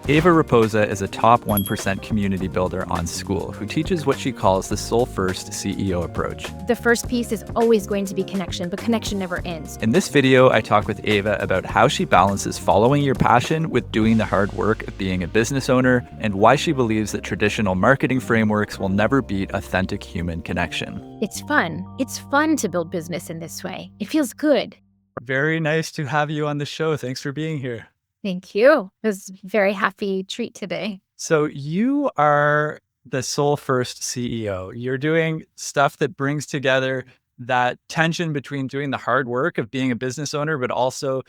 Ava Raposa is a top 1% community builder on Skool who teaches what she calls the soul-first CEO approach. The first piece is always going to be connection, but connection never ends. In this video, I talk with Ava about how she balances following your passion with doing the hard work of being a business owner and why she believes that traditional marketing frameworks will never beat authentic human connection. It's fun. It's fun to build business in this way. It feels good. Very nice to have you on the show. Thanks for being here. Thank you. It was a very happy treat today. So you are the soul first CEO. You're doing stuff that brings together that tension between doing the hard work of being a business owner, but also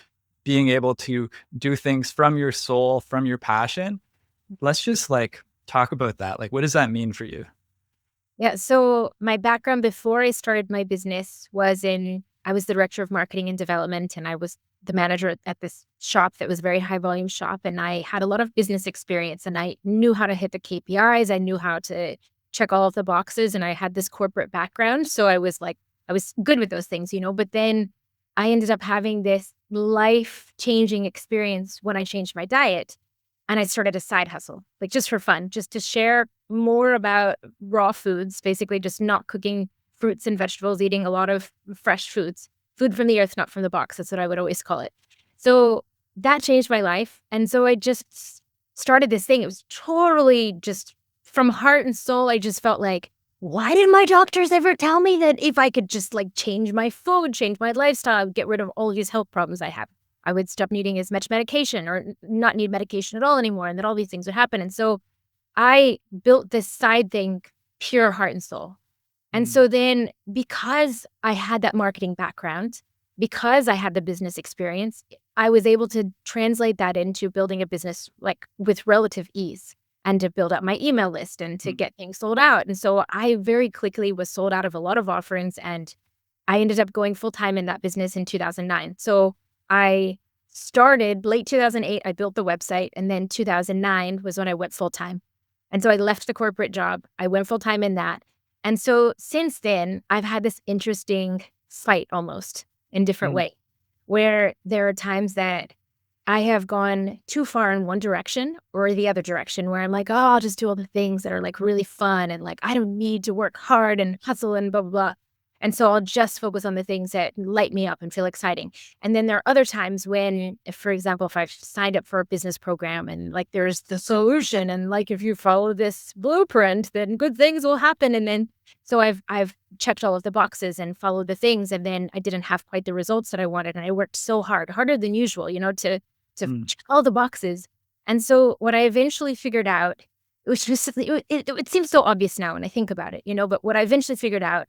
being able to do things from your soul, from your passion. Let's just talk about that. What does that mean for you? Yeah. So my background before I started my business was I was the director of marketing and development, and I was the manager at this shop that was a very high volume shop. And I had a lot of business experience and I knew how to hit the KPIs. I knew how to check all of the boxes and I had this corporate background. So I was good with those things, but then I ended up having this life-changing experience when I changed my diet and I started a side hustle, just for fun, just to share more about raw foods, basically just not cooking fruits and vegetables, eating a lot of fresh foods. Food from the earth, not from the box. That's what I would always call it. So that changed my life. And so I just started this thing. It was totally just from heart and soul. I just felt like, why didn't my doctors ever tell me that if I could just change my food, change my lifestyle, get rid of all these health problems I have, I would stop needing as much medication or not need medication at all anymore. And that all these things would happen. And so I built this side thing, pure heart and soul. And so then because I had that marketing background, because I had the business experience, I was able to translate that into building a business with relative ease and to build up my email list and to get things sold out. And so I very quickly was sold out of a lot of offerings and I ended up going full-time in that business in 2009. So I started late 2008, I built the website, and then 2009 was when I went full-time. And so I left the corporate job. I went full-time in that. And so since then, I've had this interesting fight almost in different way, where there are times that I have gone too far in one direction or the other direction, where I'm like, oh, I'll just do all the things that are really fun and I don't need to work hard and hustle and blah, blah, blah. And so I'll just focus on the things that light me up and feel exciting. And then there are other times when, for example, if I've signed up for a business program and there's the solution and if you follow this blueprint, then good things will happen. And then so I've checked all of the boxes and followed the things, and then I didn't have quite the results that I wanted. And I worked so hard, harder than usual, to check all the boxes. And so what I eventually figured out, which just it seems so obvious now when I think about it, but what I eventually figured out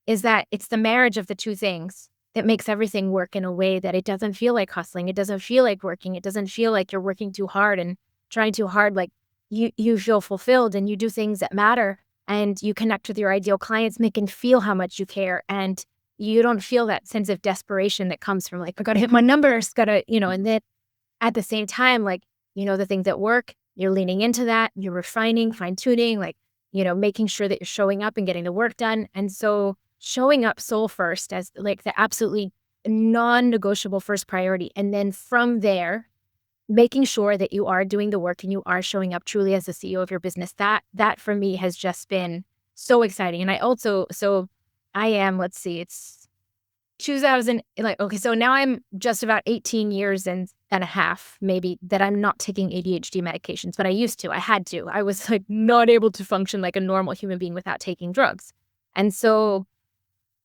is that it's the marriage of the two things that makes everything work in a way that it doesn't feel like hustling. It doesn't feel like working. It doesn't feel like you're working too hard and trying too hard. You feel fulfilled and you do things that matter and you connect with your ideal clients, make them feel how much you care. And you don't feel that sense of desperation that comes from I got to hit my numbers, and then at the same time, the things that work, you're leaning into that, you're refining, fine tuning, making sure that you're showing up and getting the work done. And so showing up soul first as the absolutely non-negotiable first priority. And then from there, making sure that you are doing the work and you are showing up truly as the CEO of your business. That for me has just been so exciting. And I also, it's 2000, so now I'm just about 18 years and a half, maybe, that I'm not taking ADHD medications, but I used to, I had to. I was not able to function like a normal human being without taking drugs. And so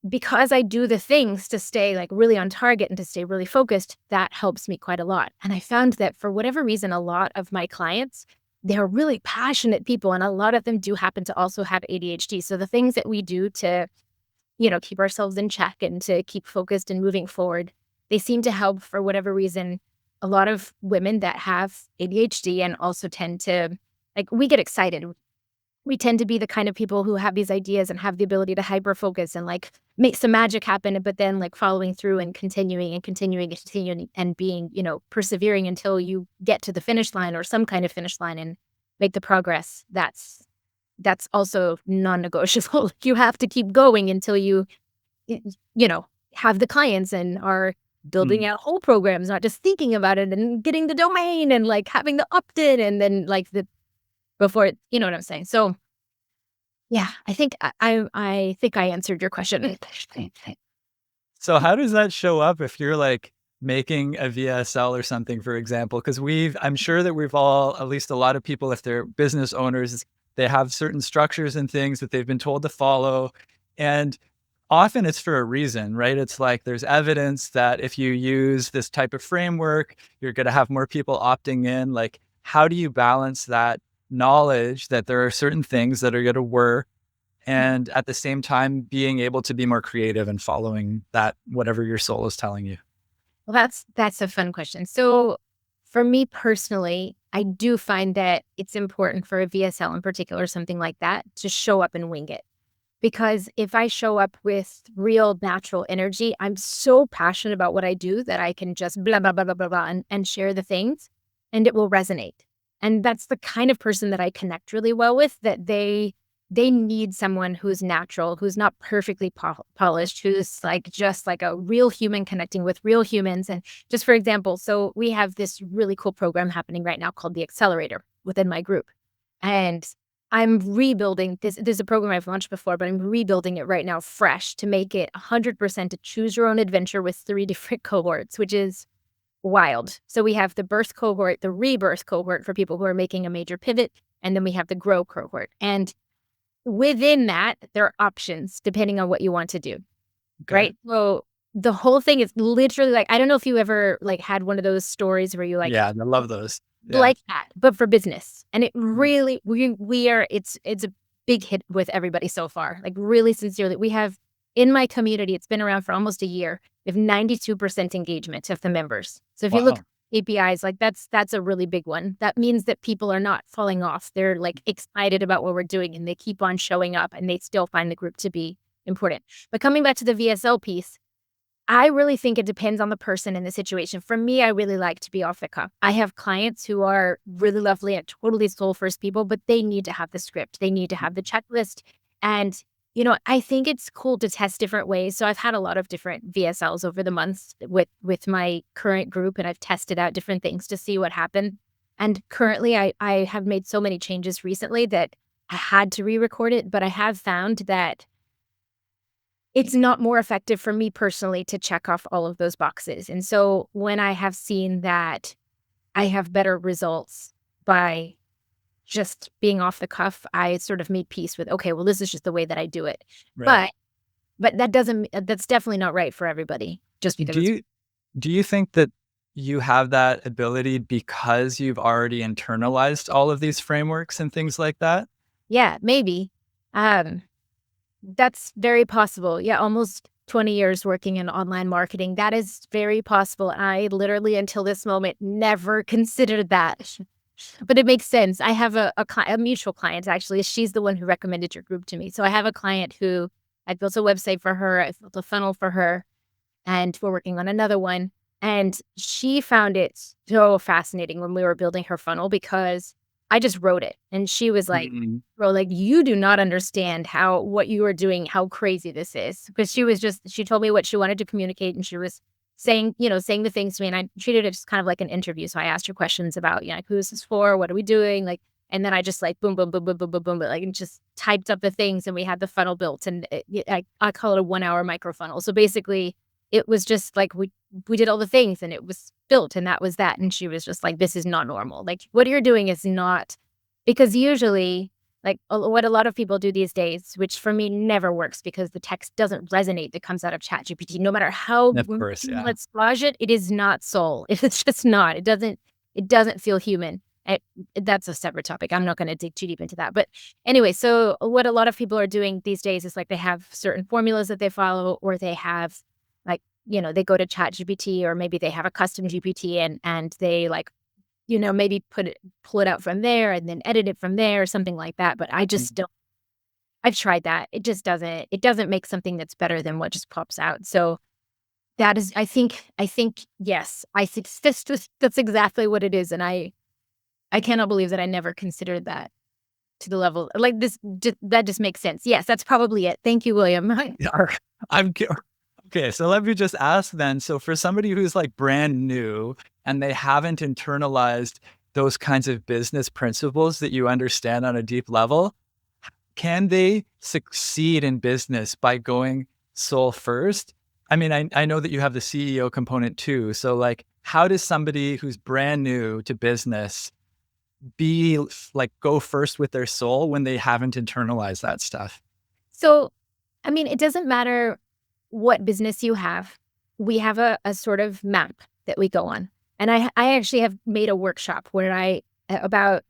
because I do the things to stay really on target and to stay really focused, that helps me quite a lot. And I found that for whatever reason, a lot of my clients, they're really passionate people. And a lot of them do happen to also have ADHD. So the things that we do to, keep ourselves in check and to keep focused and moving forward, they seem to help for whatever reason. A lot of women that have ADHD and also tend to, we get excited. We tend to be the kind of people who have these ideas and have the ability to hyper focus and make some magic happen, but then following through and continuing and being, persevering until you get to the finish line or some kind of finish line and make the progress. That's also non-negotiable. You have to keep going until you have the clients and are building out whole programs, not just thinking about it and getting the domain and like having the opt-in and then like the before it, you know what I'm saying? So yeah, I think I think I answered your question. So how does that show up if you're like making a VSL or something, for example? Because I'm sure that we've all, at least a lot of people, if they're business owners, they have certain structures and things that they've been told to follow. And often it's for a reason, right? It's like there's evidence that if you use this type of framework, you're going to have more people opting in. Like, how do you balance that knowledge that there are certain things that are going to work and at the same time being able to be more creative and following that, whatever your soul is telling you? Well, that's a fun question. So for me personally, I do find that it's important for a VSL in particular, something like that, to show up and wing it. Because if I show up with real natural energy, I'm so passionate about what I do that I can just blah, blah, blah, blah, blah, blah, and share the things and it will resonate. And that's the kind of person that I connect really well with, that they need someone who's natural, who's not perfectly polished, who's like just like a real human connecting with real humans. And just for example, so we have this really cool program happening right now called the Accelerator within my group. And I'm rebuilding this. This is a program I've launched before, but I'm rebuilding it right now fresh to make it 100% a choose your own adventure with 3 different cohorts, which is wild. So we have the birth cohort, the rebirth cohort for people who are making a major pivot, and then we have the grow cohort. And within that, there are options depending on what you want to do, Okay. right? So the whole thing is literally like, I don't know if you ever like had one of those stories where you like, Yeah, I love those. Yeah. like that, but for business. And it really, we are, it's a big hit with everybody so far. Like really sincerely, we have in my community, it's been around for almost a year. We have 92% engagement of the members. So if you look Wow. APIs, like that's a really big one. That means that people are not falling off. They're like excited about what we're doing and they keep on showing up and they still find the group to be important. But coming back to the VSL piece, I really think it depends on the person and the situation. For me, I really like to be off the cuff. I have clients who are really lovely and totally soul first people, but they need to have the script. They need to have the checklist. And, you know, I think it's cool to test different ways. So I've had a lot of different VSLs over the months with my current group, and I've tested out different things to see what happened. And currently I have made so many changes recently that I had to re-record it, but I have found that it's not more effective for me personally to check off all of those boxes. And so when I have seen that I have better results by just being off the cuff, I sort of made peace with, okay, well, this is just the way that I do it. Right. But that's definitely not right for everybody just because Do it's, you think that you have that ability because you've already internalized all of these frameworks and things like that? yeah, maybe. Um, That's very possible. Yeah, almost 20 years working in online marketing. That is very possible. I literally, until this moment, never considered that. But it makes sense. I have a mutual client, actually. She's the one who recommended your group to me. So I have a client who I built a website for her. I built a funnel for her, and we're working on another one. And she found it so fascinating when we were building her funnel because I just wrote it. And she was like, Mhm. bro, like, you do not understand what you are doing, how crazy this is. Because she told me what she wanted to communicate and she was saying, saying the things to me. And I treated it just kind of like an interview. So I asked her questions about, like, who is this for? What are we doing? Like, and then I just like boom, boom, boom, boom, boom, boom, boom, like, and just typed up the things and we had the funnel built. And I call it a 1-hour micro funnel. So basically, it was just like we did all the things and it was built and that was that. And she was just like, this is not normal. Like what you're doing is not, because usually like what a lot of people do these days, which for me never works because the text doesn't resonate that comes out of ChatGPT, no matter how Of course, yeah. let's splage it, it is not soul. It's just not. It doesn't feel human. That's a separate topic. I'm not going to dig too deep into that. But anyway, so what a lot of people are doing these days is like they have certain formulas that they follow, or they have like, they go to ChatGPT, or maybe they have a custom GPT and they like, maybe pull it out from there and then edit it from there or something like that. But I just don't. I've tried that. It just doesn't make something that's better than what just pops out. So that is, I think, yes, I think that's exactly what it is. And I cannot believe that I never considered that to the level like this. That just makes sense. Yes, that's probably it. Thank you, William. Yeah, I'm Okay, so let me just ask then. So for somebody who's like brand new and they haven't internalized those kinds of business principles that you understand on a deep level, can they succeed in business by going soul first? I mean, I know that you have the CEO component too. So like, how does somebody who's brand new to business be like go first with their soul when they haven't internalized that stuff? So, I mean, it doesn't matter what business you have. We have a sort of map that we go on. And I actually have made a workshop where about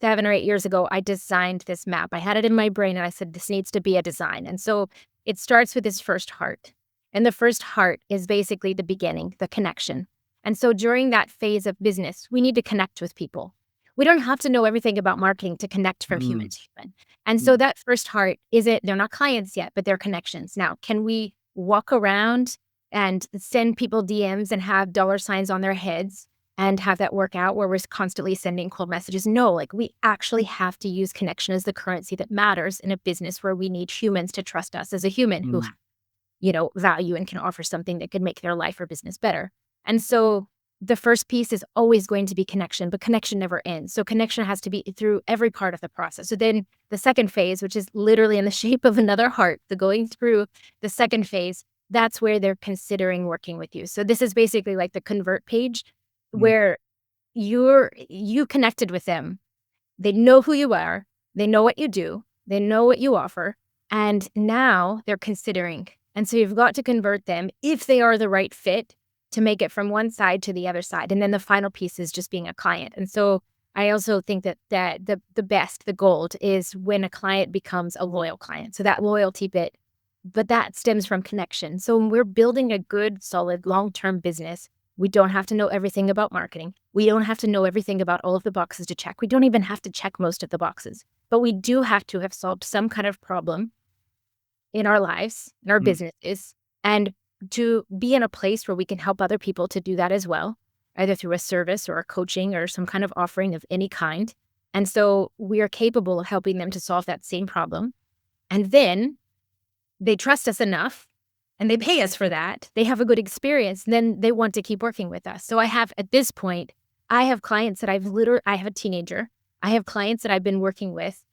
7 or 8 years ago, I designed this map. I had it in my brain and I said, this needs to be a design. And so it starts with this first heart. And the first heart is basically the beginning, the connection. And so during that phase of business, we need to connect with people. We don't have to know everything about marketing to connect from human Mm, to human. And so that first heart they're not clients yet, but they're connections. Now, can we walk around and send people DMs and have dollar signs on their heads and have that work out where we're constantly sending cold messages? No, like we actually have to use connection as the currency that matters in a business where we need humans to trust us as a human who, mm, value and can offer something that could make their life or business better. And so the first piece is always going to be connection, but connection never ends. So connection has to be through every part of the process. So then the second phase, which is literally in the shape of another heart, the going through the second phase, that's where they're considering working with you. So this is basically like the convert page mm, where you connected with them. They know who you are, they know what you do, they know what you offer, and now they're considering. And so you've got to convert them if they are the right fit to make it from one side to the other side. And then the final piece is just being a client. And so I also think that the best, the gold is when a client becomes a loyal client. So that loyalty bit, but that stems from connection. So when we're building a good, solid, long-term business, we don't have to know everything about marketing. We don't have to know everything about all of the boxes to check. We don't even have to check most of the boxes, but we do have to have solved some kind of problem in our lives, in our mm, businesses, and to be in a place where we can help other people to do that as well, either through a service or a coaching or some kind of offering of any kind. And so we are capable of helping them to solve that same problem. And then they trust us enough and they pay us for that. They have a good experience. Then they want to keep working with us. So at this point, I have clients that I have a teenager. I have clients that I've been working with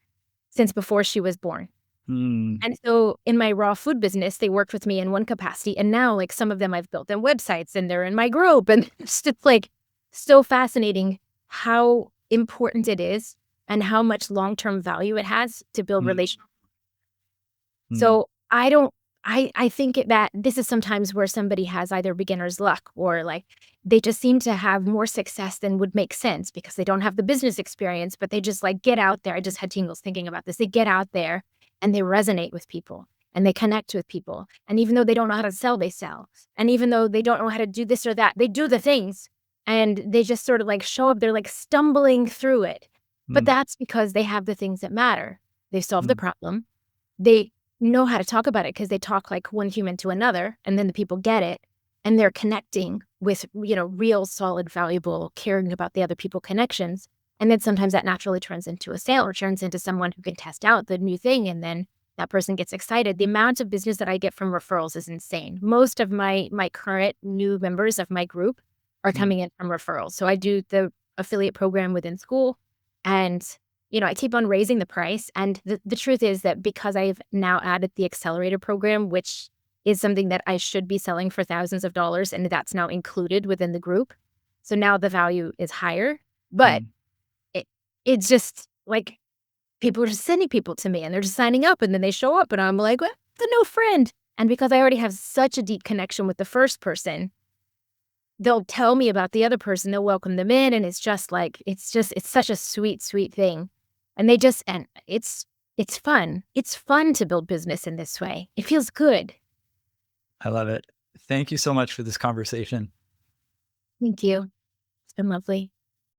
since before she was born. mm. And so in my raw food business, they worked with me in one capacity. And now like some of them I've built them websites and they're in my group. And it's just like so fascinating how important it is and how much long-term value it has to build Mm, relationships. mm, So I think that this is sometimes where somebody has either beginner's luck or like they just seem to have more success than would make sense because they don't have the business experience, but they just like get out there. I just had tingles thinking about this. They get out there and they resonate with people and they connect with people. And even though they don't know how to sell, they sell. And even though they don't know how to do this or that, they do the things and they just sort of like show up. They're like stumbling through it. But mm, that's because they have the things that matter. They solve the mm, problem. They know how to talk about it because they talk like one human to another, and then the people get it, and they're connecting with, real, solid, valuable, caring about the other people connections. And then sometimes that naturally turns into a sale or turns into someone who can test out the new thing, and then that person gets excited. The amount of business that I get from referrals is insane. Most of my current new members of my group are mm. coming in from referrals. So I do the affiliate program within Skool, and I keep on raising the price. And the truth is that because I've now added the accelerator program, which is something that I should be selling for thousands of dollars, and that's now included within the group. So now the value is higher, but Mm. it, it's just like people are just sending people to me and they're just signing up and then they show up and I'm like, well, the no friend. And because I already have such a deep connection with the first person, they'll tell me about the other person, they'll welcome them in. And it's just like, it's such a sweet, sweet thing. And it's fun. It's fun to build business in this way. It feels good. I love it. Thank you so much for this conversation. Thank you. It's been lovely.